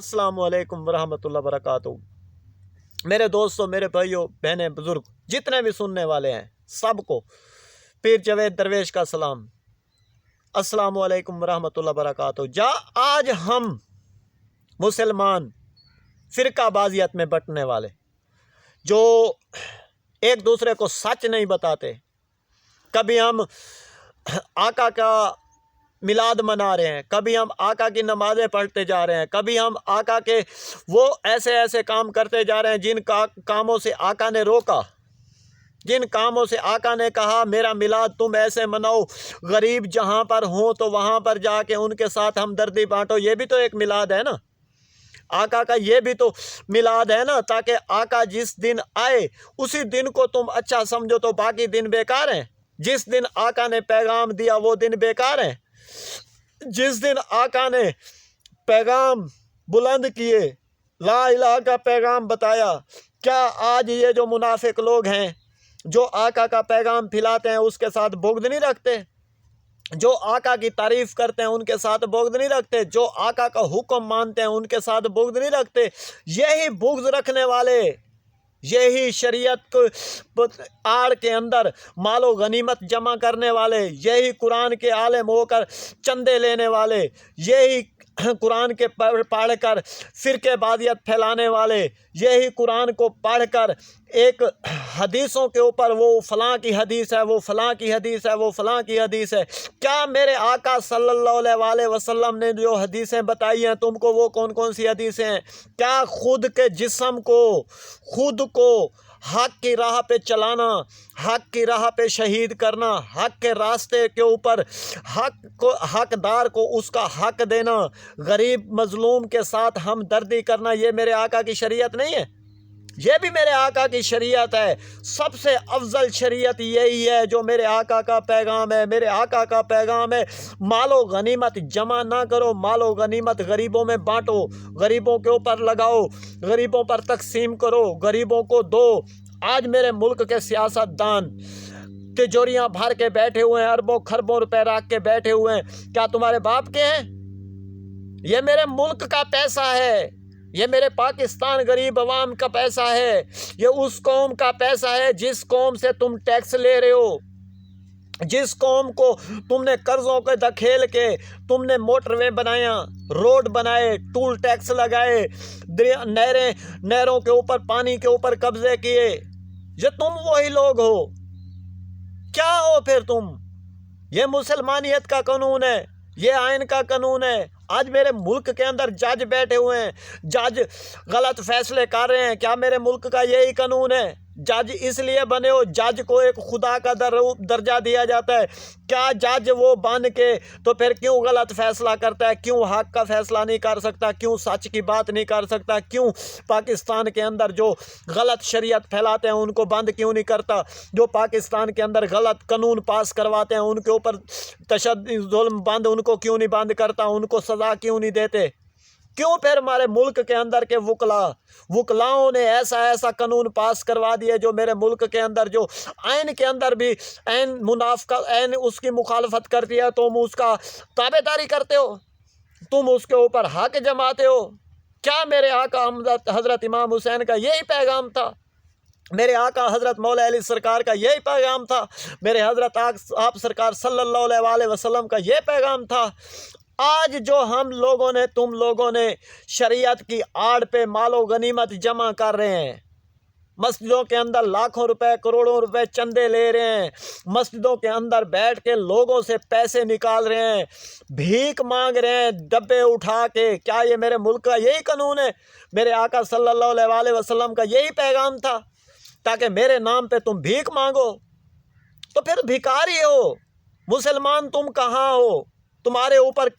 अस्सलाम वालेकुम वरहमतुल्लाह वबरकातुहू। मेरे दोस्तों, मेरे भाइयों, बहनें, बुजुर्ग, जितने भी सुनने वाले हैं, सबको पीर जावेद दरवेश का सलाम। अस्सलाम वालेकुम वरहमतुल्लाह वबरकातुहू। आज हम मुसलमान फ़िरकाबाज़ियत में बंटने वाले, जो एक दूसरे को सच नहीं बताते, कभी हम आका का मिलाद मना रहे हैं, कभी हम आका की नमाज़ें पढ़ते जा रहे हैं, कभी हम आका के वो ऐसे ऐसे काम करते जा रहे हैं जिन कामों से आका ने रोका, जिन कामों से आका ने कहा मेरा मिलाद तुम ऐसे मनाओ, गरीब जहाँ पर हों तो वहाँ पर जाके उनके साथ हमदर्दी बांटो। ये भी तो एक मिलाद है ना, आका का ये भी तो मिलाद है ना, ताकि आका जिस दिन आए उसी दिन को तुम अच्छा समझो, तो बाकी दिन बेकार हैं। जिस दिन आका ने पैगाम दिया वो दिन बेकार है। जिस दिन आका ने पैगाम बुलंद किए, ला इलाहा का पैगाम बताया, क्या आज ये जो मुनाफिक लोग हैं जो आका का पैगाम फैलाते हैं उसके साथ बुग़्ज़ नहीं रखते? जो आका की तारीफ़ करते हैं उनके साथ बुग़्ज़ नहीं रखते? जो आका का हुक्म मानते हैं उनके साथ बुग़्ज़ नहीं रखते? यही बुग़्ज़ रखने वाले, यही शरीयत को आड़ के अंदर मालो गनीमत जमा करने वाले, यही कुरान के आलिम होकर चंदे लेने वाले, यही कुरान के पढ़कर फ़िरकाबाज़ियत फैलाने वाले, यही कुरान को पढ़कर एक हदीसों के ऊपर वो फ़लाँ की हदीस है, वो फ़लाँ की हदीस है, वो फ़लाँ की हदीस है। क्या मेरे आका सल्लल्लाहु अलैहि वसल्लम ने जो हदीसें बताई हैं तुमको, वो कौन कौन सी हदीसें हैं? क्या खुद के जिस्म को, खुद को हक की राह पे चलाना, हक की राह पे शहीद करना, हक के रास्ते के ऊपर हकदार को उसका हक देना, गरीब मजलूम के साथ हमदर्दी करना, ये मेरे आका की शरीयत नहीं है? ये भी मेरे आका की शरीयत है। सबसे अफजल शरीयत यही है जो मेरे आका का पैगाम है। मेरे आका का पैगाम है, मालो गनीमत जमा ना करो, मालो गनीमत गरीबों में बांटो, गरीबों के ऊपर लगाओ, गरीबों पर तकसीम करो, गरीबों को दो। आज मेरे मुल्क के सियासतदान तिजोरियां भर के बैठे हुए हैं, अरबों खरबों रुपए रख के बैठे हुए हैं, क्या तुम्हारे बाप के हैं? ये मेरे मुल्क का पैसा है, ये मेरे पाकिस्तान गरीब अवाम का पैसा है, ये उस कौम का पैसा है जिस कौम से तुम टैक्स ले रहे हो, जिस कौम को तुमने कर्ज़ों के धकेल के तुमने मोटरवे बनाया, रोड बनाए, टूल टैक्स लगाए, नहरों के ऊपर, पानी के ऊपर कब्जे किए। ये तुम वही लोग हो। क्या हो फिर तुम? ये मुसलमानियत का कानून है, ये आइन का कानून है। आज मेरे मुल्क के अंदर जज बैठे हुए हैं, जज गलत फैसले कर रहे हैं। क्या मेरे मुल्क का यही कानून है? जज इसलिए बने हो, जज को एक खुदा का दर्जा दिया जाता है। क्या जज वो बन के तो फिर क्यों गलत फैसला करता है? क्यों हक का फैसला नहीं कर सकता? क्यों सच की बात नहीं कर सकता? क्यों पाकिस्तान के अंदर जो गलत शरीयत फैलाते हैं उनको बंद क्यों नहीं करता? जो पाकिस्तान के अंदर गलत कानून पास करवाते हैं उनके ऊपर तशद्दुद जुल्म बंद उनको क्यों नहीं बंद करता? उनको सज़ा क्यों नहीं देते? क्यों फिर हमारे मुल्क के अंदर के वकलाओं ने ऐसा ऐसा कानून पास करवा दिए जो मेरे मुल्क के अंदर, जो आइन के अंदर भी आइन मुनाफिक आइन उसकी मुखालफत करती है, तुम उसका ताबेदारी करते हो, तुम उसके ऊपर हक जमाते हो। क्या मेरे आका हज़रत इमाम हुसैन का यही पैगाम था? मेरे आका हज़रत मौला अली सरकार का यही पैगाम था? मेरे हज़रत आप सरकार सल्लल्लाहु अलैहि वसल्लम का यही पैगाम था? आज जो हम लोगों ने, तुम लोगों ने शरीयत की आड़ पे मालो गनीमत जमा कर रहे हैं, मस्जिदों के अंदर लाखों रुपए, करोड़ों रुपए चंदे ले रहे हैं, मस्जिदों के अंदर बैठ के लोगों से पैसे निकाल रहे हैं, भीख मांग रहे हैं डब्बे उठा के। क्या ये मेरे मुल्क का यही कानून है? मेरे आका सल्लल्लाहु अलैहि वसल्लम का यही पैगाम था ताकि मेरे नाम पे तुम भीख मांगो? तो फिर भिखारी हो। मुसलमान तुम कहाँ हो? तुम्हारे ऊपर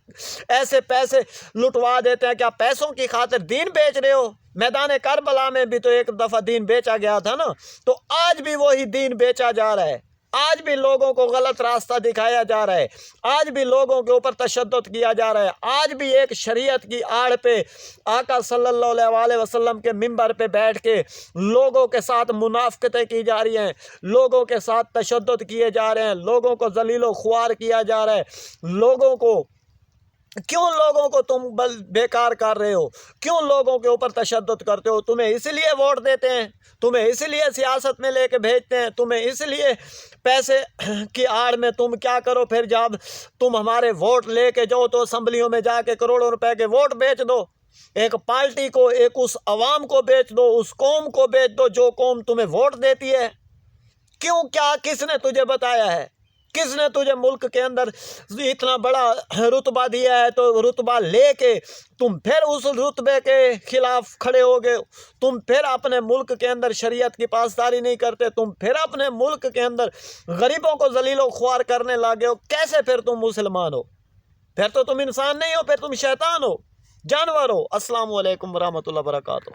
ऐसे पैसे लुटवा देते हैं। क्या पैसों की खातिर दीन बेच रहे हो? मैदान करबला में भी तो एक दफ़ा दीन बेचा गया था ना, तो आज भी वही दीन बेचा जा रहा है। आज भी लोगों को गलत रास्ता दिखाया जा रहा है, आज भी लोगों के ऊपर तशद्दुद किया जा रहा है, आज भी एक शरीयत की आड़ पे आका सल्लल्लाहु अलैहि वसल्लम के मिंबर पे बैठ के लोगों के साथ मुनाफिकतें की जा रही हैं, लोगों के साथ तशद्दुद किए जा रहे हैं, लोगों को जलीलो ख्वार किया जा रहा है, लोगों को کیوں لوگوں کو تم بیکار کر رہے ہو؟ کیوں لوگوں کے اوپر تشدد کرتے ہو؟ تمہیں اس لیے ووٹ دیتے ہیں، تمہیں اس لیے سیاست میں لے کے بھیجتے ہیں، تمہیں اس لیے پیسے کی آڑ میں تم کیا کرو، پھر جب تم ہمارے ووٹ لے کے جاؤ تو اسمبلیوں میں جا کے کروڑوں روپے کے ووٹ بیچ دو، ایک پارٹی کو، ایک اس عوام کو بیچ دو، اس قوم کو بیچ دو جو قوم تمہیں ووٹ دیتی ہے۔ کیوں؟ کیا کس نے تجھے بتایا ہے؟ کس نے تجھے ملک کے اندر اتنا بڑا رتبہ دیا ہے؟ تو رتبہ لے کے تم پھر اس رتبے کے خلاف کھڑے ہو گئے، تم پھر اپنے ملک کے اندر شریعت کی پاسداری نہیں کرتے، تم پھر اپنے ملک کے اندر غریبوں کو ذلیل و خوار کرنے لگے ہو۔ کیسے پھر تم مسلمان ہو؟ پھر تو تم انسان نہیں ہو، پھر تم شیطان ہو، جانور ہو۔ السلام علیکم ورحمۃ اللہ وبرکاتہ۔